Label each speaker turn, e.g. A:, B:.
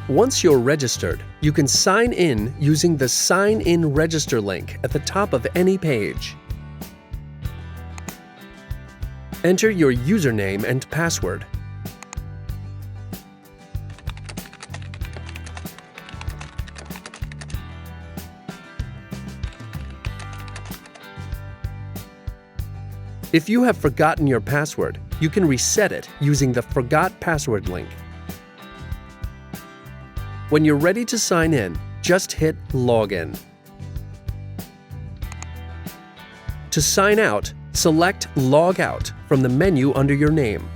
A: Once you're registered, you can sign in using the Sign In Register link at the top of any page. Enter your username and password. If you have forgotten your password, you can reset it using the Forgot Password link. When you're ready to sign in, just hit Login. To sign out, select Log Out from the menu under your name.